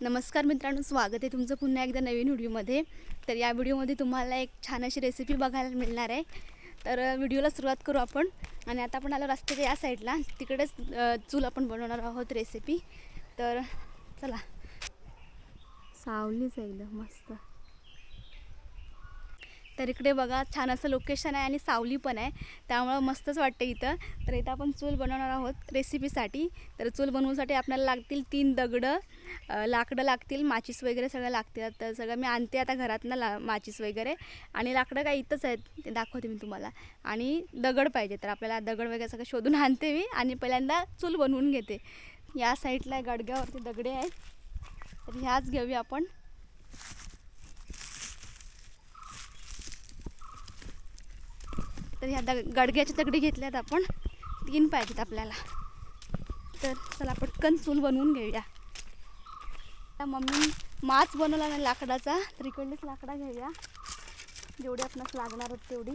नमस्कार मित्रांनो, स्वागत आहे तुमचं पुन्हा एकदा नवीन व्हिडिओमध्ये. तर या व्हिडिओमध्ये तुम्हाला एक छान अशी रेसिपी बघायला मिळणार आहे. तर व्हिडिओला सुरुवात करू आपण. आणि आता आपण आलो रस्त्याच्या या साईडला, तिकडेच चूल आपण बनवणार आहोत रेसिपी. तर चला. सावलीच एकदम मस्त. तर इकडे बघा, छान असं लोकेशन आहे आणि सावली पण आहे, त्यामुळं मस्तच वाटतं इथं. तर इथं आपण चूल बनवणार आहोत रेसिपीसाठी. तर चूल बनवण्यासाठी आपल्याला लागतील 3 दगडं, लाकडं लागतील, माचीस वगैरे सगळं लागतील. तर सगळं मी आणते आता घरातनं माचीस वगैरे. आणि लाकडं काय इथंच आहेत, ते दाखवते मी तुम्हाला. आणि दगड पाहिजे, तर आपल्याला दगड वगैरे सगळं शोधून आणते मी आणि पहिल्यांदा चूल बनवून घेते. या साईडला गडग्यावरती दगडे आहेत, तर ह्याच घेऊया आपण. तर ह्या गडग्याच्या दगडी घेतल्यात आपण, 3 पाहिजेत आपल्याला. तर चला पटकन चूल बनवून घेऊया. मम्मी माच बनवला नाही लाकडाचा, तर इकडलीच लाकडा घेऊया, जेवढी आपणास लागणार होत तेवढी.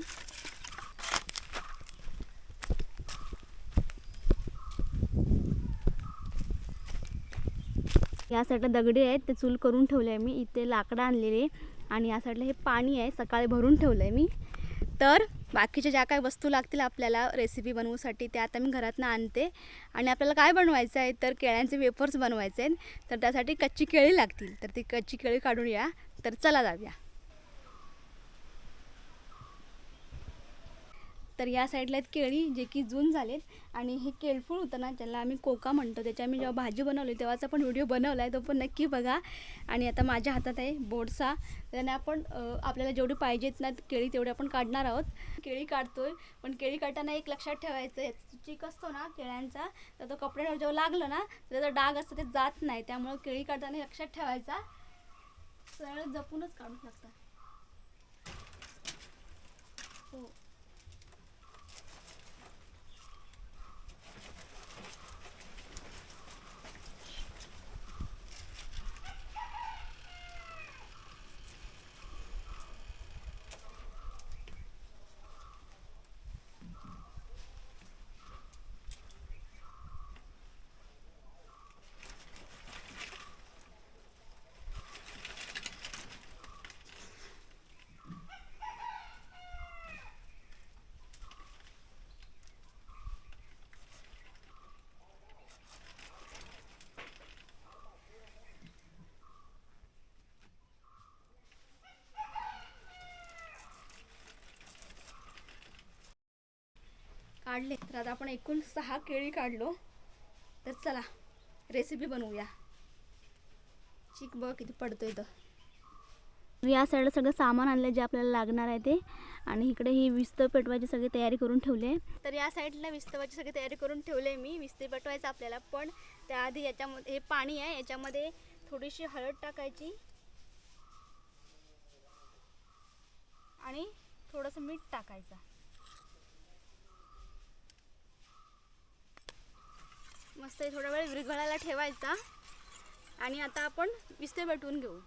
या साईडला दगडी आहेत, ते चूल करून ठेवले आहे मी. इथे लाकडं आणलेले आणि या साईडला हे पाणी आहे, सकाळी भरून ठेवलं आहे मी. तर बाकीच्या ज्या काही वस्तू लागतील आपल्याला रेसिपी बनवण्यासाठी, त्या आता मी घरातनं आणते. आणि आपल्याला काय बनवायचं आहे, तर केळ्यांचे वेफर्स बनवायचे आहेत. तर त्यासाठी कच्ची केळी लागतील, तर ती कच्ची केळी काढून या. तर चला जाऊया. तर या साईडला आहेत केळी, जे की जून झालेत. आणि हे केळफूळ होतं ना, ज्याला आम्ही कोका म्हणतो, त्याच्या मी जेव्हा भाजी बनवली तेव्हाचा पण व्हिडिओ बनवला आहे, तो पण नक्की बघा. आणि आता माझ्या हातात आहे बोडसा. त्याने आपण आपल्याला जेवढी पाहिजेत ना केळी, तेवढी आपण काढणार आहोत. केळी काढतोय, पण केळी काढताना एक लक्षात ठेवायचं आहे, चिक असतो ना केळ्यांचा, तर तो कपड्यावर जेव्हा लागलं ना, त्याचा डाग असतं, ते जात नाही. त्यामुळं केळी काढताना लक्षात ठेवायचा, सरळ जपूनच काढून लागतात. हो. काढले. तर आता आपण एकूण 6 केळी काढलो. तर चला रेसिपी बनवूया. चिक बघ किती पडतोय. तर या साईडला सगळं सामान आणलं जे आपल्याला लागणार आहे ते. आणि इकडे ही विस्तव पेटवायची सगळी तयारी करून ठेवली आहे. तर या साईडला विस्तवाची सगळी तयारी करून ठेवली मी. विस्तव पेटवायचं आपल्याला, पण त्याआधी याच्यामध्ये हे पाणी आहे, याच्यामध्ये थोडीशी हळद टाकायची आणि थोडंसं मीठ टाकायचं. मस्त थोडा वेळ विरघळायला ठेवायचा. आणि आता आपण विस्तव पेटवून घेऊ.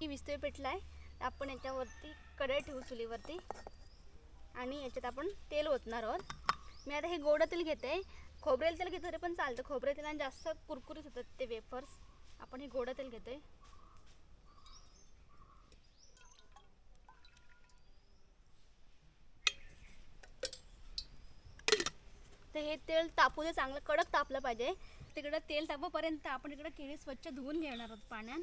विस्तव पेटला आहे, आपण याच्यावरती कढई ठेवू चुलीवरती. आणि याच्यात आपण तेल ओतणार आहोत. मी आता हे गोडं तेल घेते. खोबरेल तेल घेतलं तरी पण चालतं, खोबरेल तेलाने जास्त कुरकुरीत होतात ते वेफर्स. आपण हे गोडं तेल घेतोय. तर हे तेल तापू दे, चांगलं कडक तापलं पाहिजे. तिकडं तेल तापोपर्यंत आपण इकडं केळी स्वच्छ धुवून घेणार आहोत पाण्यात.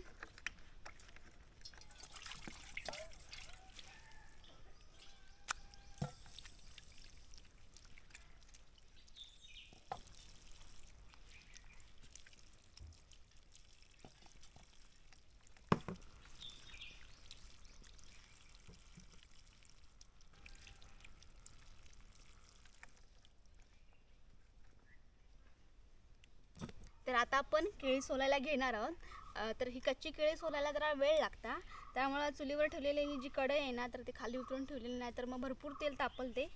तर आता आपण केळी सोलायला घेणार आहोत. तर ही कच्ची केळी सोलायला जरा वेळ लागता, त्यामुळे चुलीवर ठेवलेली ही जी कढई आहे ना, तर ती खाली उतरून ठेवलेली नाही, तर मग भरपूर तेल तापल ते.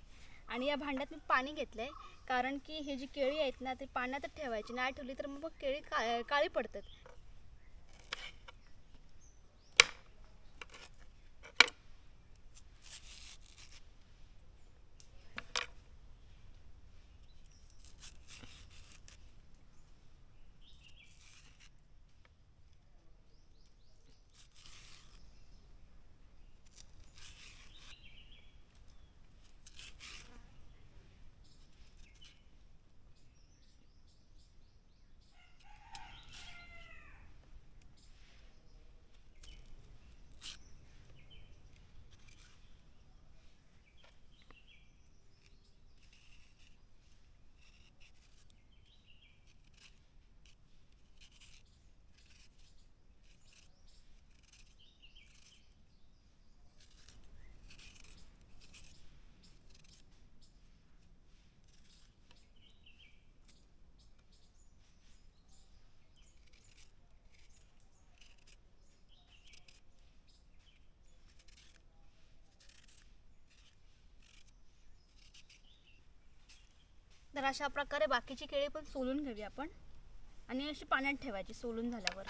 आणि या भांड्यात मी पाणी घेतलं आहे, कारण की ही जी केळी आहेत ना, ती पाण्यातच ठेवायची, नाही ठेवली तर मग केळी काळी पडतात. तर अशा प्रकारे बाकीची केळी पण सोलून घेऊया आपण, आणि अशी पाण्यात ठेवायची सोलून झाल्यावर.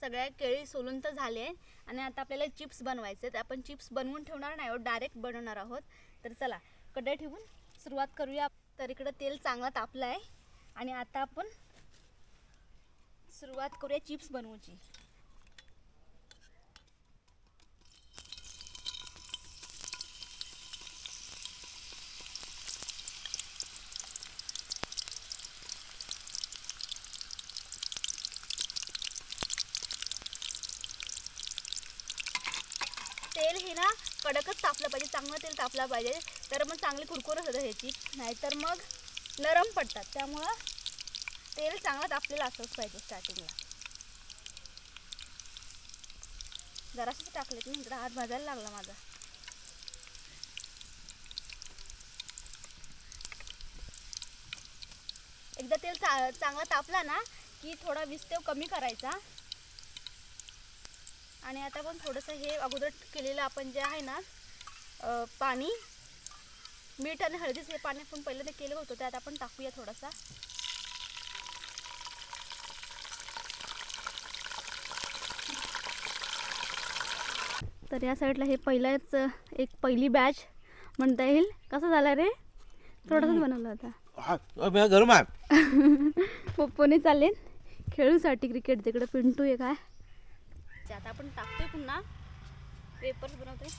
सगळ्या केळी सोलून तर झाले, आणि आता आपल्याला चिप्स बनवायचे. तर आपण चिप्स बनवून ठेवणार नाही आहोत, डायरेक्ट बनवणार आहोत. तर चला कढई ठेवून सुरुवात करूया. तर इकडं तेल चांगला तापलं आहे, आणि आता आपण सुरुवात करूया चिप्स बनवायची. तेल हे ना कडकच तापलं पाहिजे, चांगलं तेल तापलं पाहिजे, तर मग चांगली कुरकुरत होतं ह्याची, नाहीतर मग नरम पडतात. त्यामुळं तेल चांगलं तापलेलं असंच पाहिजे स्टार्टिंगला. जरासं टाकलेत मी, इकडं हात भाजायला लागला माझा. एकदा तेल चांगला तापला ना की थोडा विस्तव कमी करायचा. आणि आता पण थोडंसं हे अगोदर केलेलं आपण जे आहे ना पाणी, मीठ आणि हळदीच हे पाणी आपण पहिल्यांदा केलं होतं, त्यात आपण टाकूया थोडासा. तर या साईडला हे पहिली बॅच म्हणता येईल. कसं झालं रे? थोडंसंच बनवलं होता. गरम आहे. पप्पाने चालले खेळूसाठी क्रिकेट, तिकडे पिंटू आहे काय. आता आपण टाकतोय पुन्हा पेपर्स बनवतोय.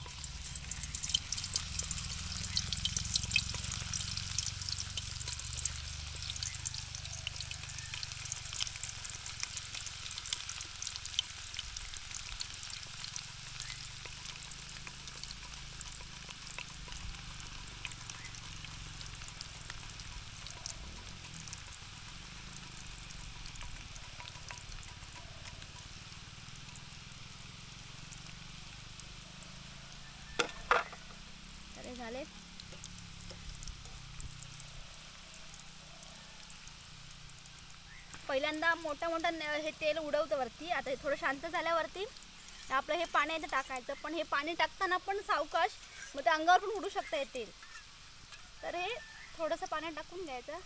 झाले. पहिल्यांदा मोठा हे तेल उडवतं वरती. आता हे थोडं शांत झाल्यावरती आपलं हे पाणी टाकायचं, पण हे पाणी टाकताना पण सावकाश, मग ते अंगावर पण उडू शकतं हे तेल. तर हे थोडंसं पाण्यात टाकून घ्यायचं.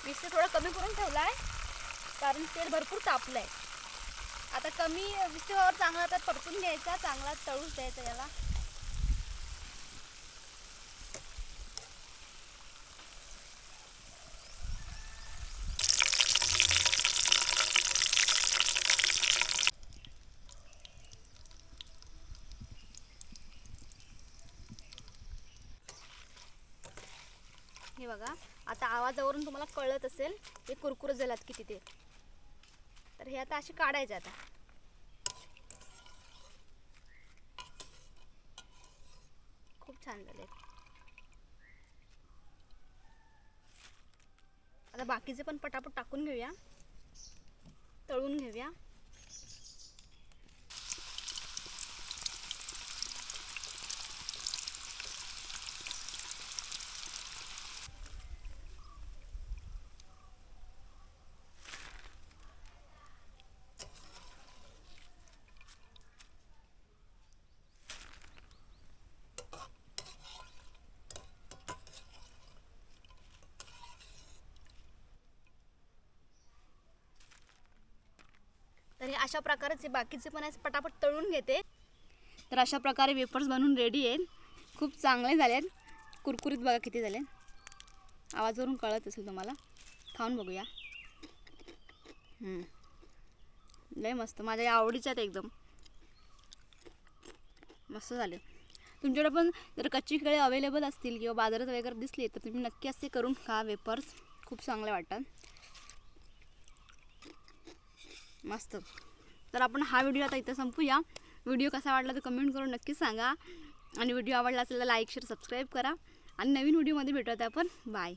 विस्ते थोडं कमी करून ठेवला आहे, कारण तेल भरपूर तापलं आहे. आता कमी विस्तेवर चांगला तर परतून घ्यायचा, चांगला तळून द्यायचा याला. हे बघा, आता आवाजावरून तुम्हाला कळत असेल हे कुरकुरत झालात की तिथे. तर हे आता असे काढायचे. आता खूप छान झाले. आता बाकीचे पण पटापट टाकून घेऊया, तळून घेऊया. तर हे अशा प्रकारेच बाकीचे पण आहे पटापट तळून घेते. तर अशा प्रकारे वेफर्स बनवून रेडी आहेत. खूप चांगले झाले आहेत, कुरकुरीत बघा किती झाले. आवाजावरून कळत असेल तुम्हाला. खाऊन बघूया. लय मस्त, माझ्या आवडीचे आहेत एकदम. मस्त झाले. तुमच्याकडे पण जर कच्ची केळी अवेलेबल असतील किंवा बाजारात वगैरे दिसली तर तुम्ही नक्की असे करून खा वेफर्स. खूप चांगले वाटतात, मस्त. तर आपण हा व्हिडिओ आता इथं संपूया. व्हिडिओ कसा वाटला तर कमेंट करून नक्की सांगा. आणि व्हिडिओ आवडला असेल तर लाईक शेअर सबस्क्राईब करा. आणि नवीन व्हिडिओमध्ये भेटूया आपण. बाय.